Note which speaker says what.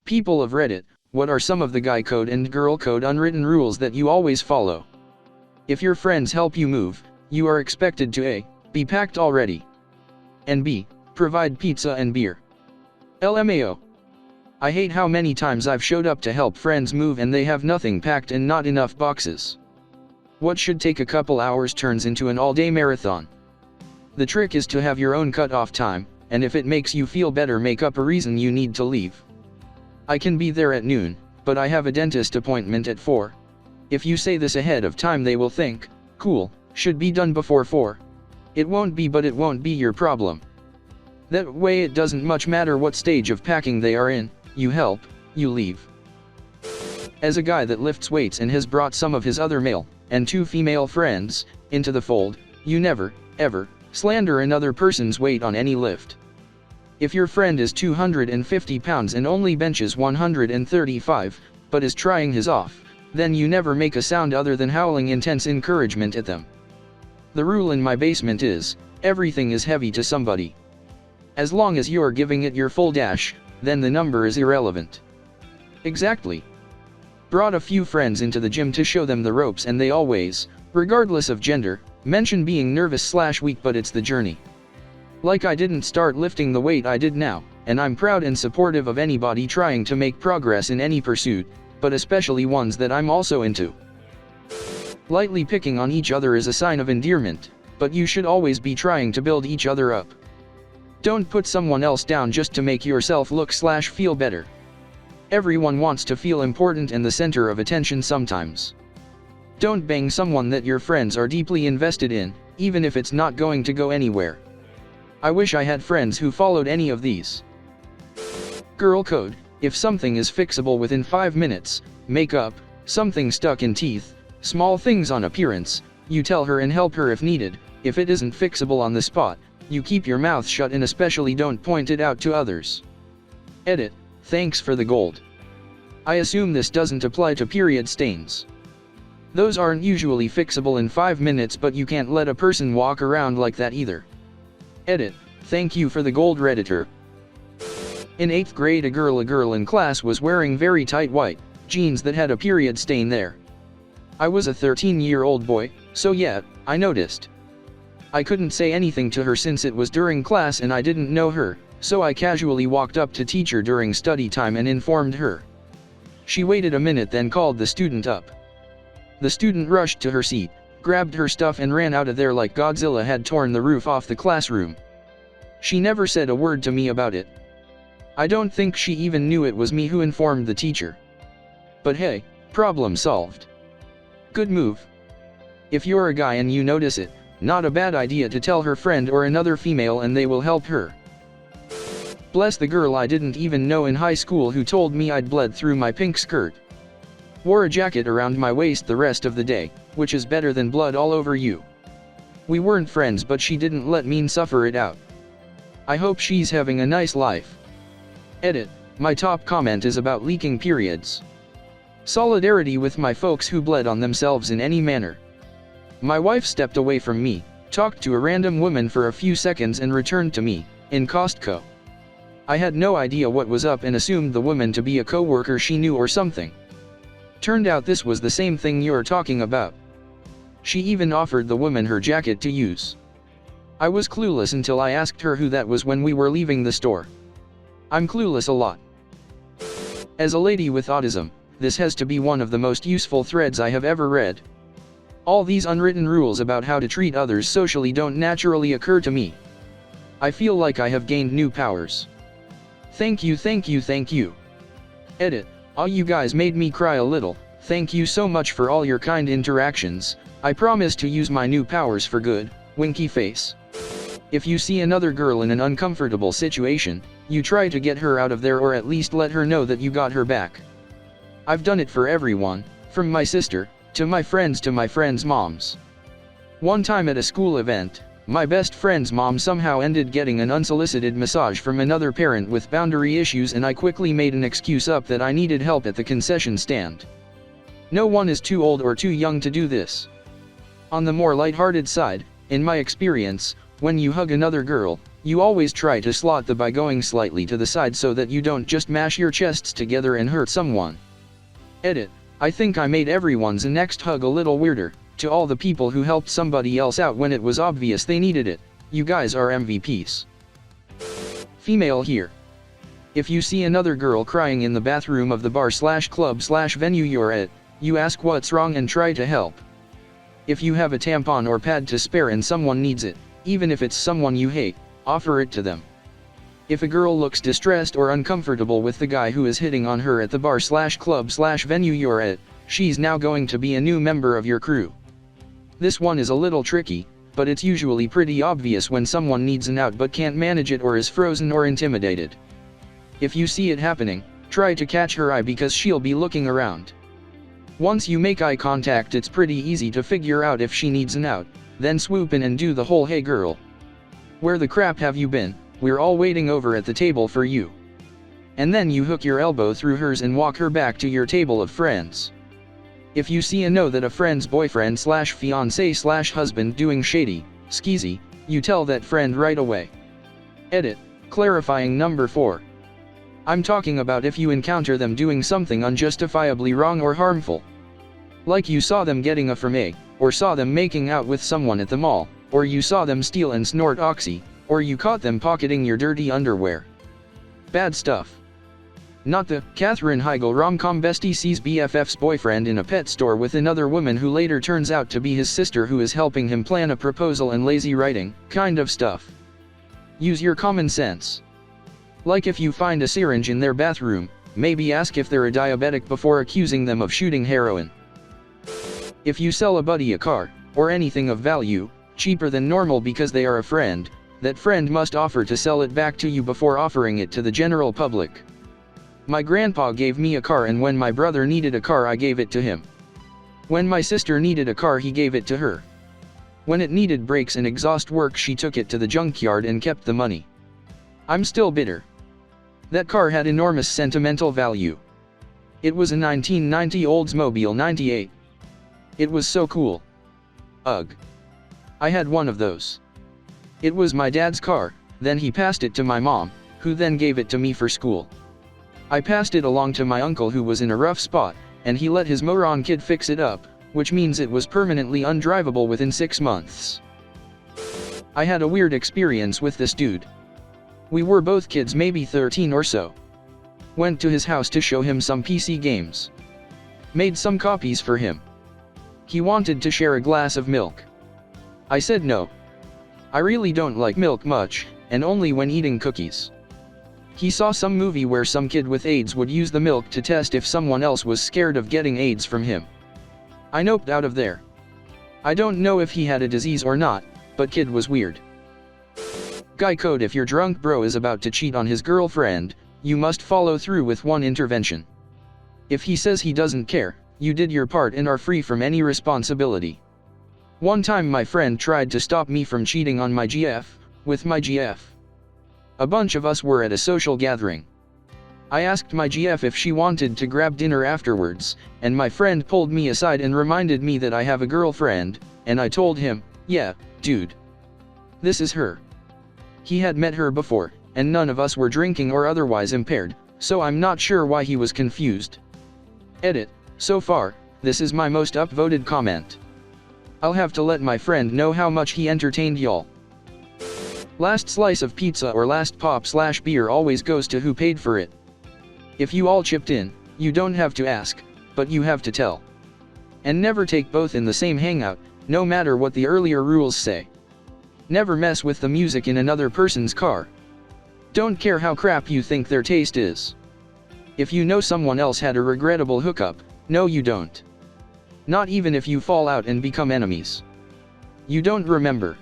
Speaker 1: People of Reddit, what are some of the guy code and girl code unwritten rules that you always follow? If your friends help you move, you are expected to A. Be packed already, and B. Provide pizza and beer. LMAO. I hate how many times I've showed up to help friends move and they have nothing packed and not enough boxes. What should take a couple hours turns into an all-day marathon. The trick is to have your own cut-off time, and if it makes you feel better, make up a reason you need to leave. I can be there at noon, but I have a dentist appointment at 4. If you say this ahead of time, they will think, cool, should be done before 4. It won't be, but it won't be your problem. That way it doesn't much matter what stage of packing they are in, you help, you leave. As a guy that lifts weights and has brought some of his other male, and 2 female friends, into the fold, you never, ever, slander another person's weight on any lift. If your friend is 250 pounds and only benches 135, but is trying his off, then you never make a sound other than howling intense encouragement at them. The rule in my basement is, everything is heavy to somebody. As long as you're giving it your full dash, then the number is irrelevant. Exactly. Brought a few friends into the gym to show them the ropes, and they always, regardless of gender, mention being nervous/weak, but it's the journey. Like I didn't start lifting the weight I did now, and I'm proud and supportive of anybody trying to make progress in any pursuit, but especially ones that I'm also into. Lightly picking on each other is a sign of endearment, but you should always be trying to build each other up. Don't put someone else down just to make yourself look/feel better. Everyone wants to feel important and the center of attention sometimes. Don't bang someone that your friends are deeply invested in, even if it's not going to go anywhere. I wish I had friends who followed any of these. Girl code: if something is fixable within 5 minutes, makeup, something stuck in teeth, small things on appearance, you tell her and help her if needed. If it isn't fixable on the spot, you keep your mouth shut and especially don't point it out to others. Edit: thanks for the gold. I assume this doesn't apply to period stains. Those aren't usually fixable in 5 minutes, but you can't let a person walk around like that either. Edit: thank you for the gold, Redditor. In 8th grade, a girl in class was wearing very tight white jeans that had a period stain there. I was a 13-year-old boy, so yeah, I noticed. I couldn't say anything to her since it was during class and I didn't know her, so I casually walked up to teacher during study time and informed her. She waited a minute, then called the student up. The student rushed to her seat, grabbed her stuff and ran out of there like Godzilla had torn the roof off the classroom. She never said a word to me about it. I don't think she even knew it was me who informed the teacher. But hey, problem solved. Good move. If you're a guy and you notice it, not a bad idea to tell her friend or another female and they will help her. Bless the girl I didn't even know in high school who told me I'd bled through my pink skirt. Wore a jacket around my waist the rest of the day, which is better than blood all over you. We weren't friends, but she didn't let me suffer it out. I hope she's having a nice life. Edit: my top comment is about leaking periods. Solidarity with my folks who bled on themselves in any manner. My wife stepped away from me, talked to a random woman for a few seconds and returned to me, in Costco. I had no idea what was up and assumed the woman to be a coworker she knew or something. Turned out this was the same thing you're talking about. She even offered the woman her jacket to use. I was clueless until I asked her who that was when we were leaving the store. I'm clueless a lot. As a lady with autism, this has to be one of the most useful threads I have ever read. All these unwritten rules about how to treat others socially don't naturally occur to me. I feel like I have gained new powers. Thank you, thank you, thank you. Edit: all you guys made me cry a little. Thank you so much for all your kind interactions. I promise to use my new powers for good. Winky face. If you see another girl in an uncomfortable situation, you try to get her out of there or at least let her know that you got her back. I've done it for everyone, from my sister, to my friends' moms. One time at a school event, my best friend's mom somehow ended getting an unsolicited massage from another parent with boundary issues, and I quickly made an excuse up that I needed help at the concession stand. No one is too old or too young to do this. On the more lighthearted side, in my experience, When you hug another girl, you always try to slot the by going slightly to the side so that you don't just mash your chests together and hurt someone. Edit. I think I made everyone's next hug a little weirder. To all the people who helped somebody else out when it was obvious they needed it, you guys are MVPs. Female here. If you see another girl crying in the bathroom of the bar/club/venue you're at, you ask what's wrong and try to help. If you have a tampon or pad to spare and someone needs it, even if it's someone you hate, offer it to them. If a girl looks distressed or uncomfortable with the guy who is hitting on her at the bar/club/venue you're at, she's now going to be a new member of your crew. This one is a little tricky, but it's usually pretty obvious when someone needs an out but can't manage it or is frozen or intimidated. If you see it happening, try to catch her eye because she'll be looking around. Once you make eye contact, it's pretty easy to figure out if she needs an out, then swoop in and do the whole "hey girl, where the crap have you been? We're all waiting over at the table for you." And then you hook your elbow through hers and walk her back to your table of friends. If you see and know that a friend's boyfriend/fiancé/husband doing shady, skeezy, you tell that friend right away. Edit. Clarifying number 4. I'm talking about if you encounter them doing something unjustifiably wrong or harmful. Like you saw them getting a from A, or saw them making out with someone at the mall, or you saw them steal and snort oxy, or you caught them pocketing your dirty underwear. Bad stuff. Not the Katherine Heigl rom-com bestie sees BFF's boyfriend in a pet store with another woman who later turns out to be his sister who is helping him plan a proposal and lazy writing kind of stuff. Use your common sense. Like if you find a syringe in their bathroom, maybe ask if they're a diabetic before accusing them of shooting heroin. If you sell a buddy a car, or anything of value, cheaper than normal because they are a friend, that friend must offer to sell it back to you before offering it to the general public. My grandpa gave me a car, and when my brother needed a car I gave it to him. When my sister needed a car he gave it to her. When it needed brakes and exhaust work she took it to the junkyard and kept the money. I'm still bitter. That car had enormous sentimental value. It was a 1990 Oldsmobile 98. It was so cool. Ugh. I had one of those. It was my dad's car, then he passed it to my mom, who then gave it to me for school. I passed it along to my uncle who was in a rough spot, and he let his moron kid fix it up, which means it was permanently undrivable within 6 months. I had a weird experience with this dude. We were both kids, maybe 13 or so. Went to his house to show him some PC games. Made some copies for him. He wanted to share a glass of milk. I said no. I really don't like milk much, and only when eating cookies. He saw some movie where some kid with AIDS would use the milk to test if someone else was scared of getting AIDS from him. I noped out of there. I don't know if he had a disease or not, but kid was weird. Guy code: if your drunk bro is about to cheat on his girlfriend, you must follow through with one intervention. If he says he doesn't care, you did your part and are free from any responsibility. One time my friend tried to stop me from cheating on my GF, with my GF. A bunch of us were at a social gathering. I asked my GF if she wanted to grab dinner afterwards, and my friend pulled me aside and reminded me that I have a girlfriend, and I told him, "Yeah, dude. This is her." He had met her before, and none of us were drinking or otherwise impaired, so I'm not sure why he was confused. Edit. So far, this is my most upvoted comment. I'll have to let my friend know how much he entertained y'all. Last slice of pizza or last pop/beer always goes to who paid for it. If you all chipped in, you don't have to ask, but you have to tell. And never take both in the same hangout, no matter what the earlier rules say. Never mess with the music in another person's car. Don't care how crap you think their taste is. If you know someone else had a regrettable hookup, no you don't. Not even if you fall out and become enemies. You don't remember.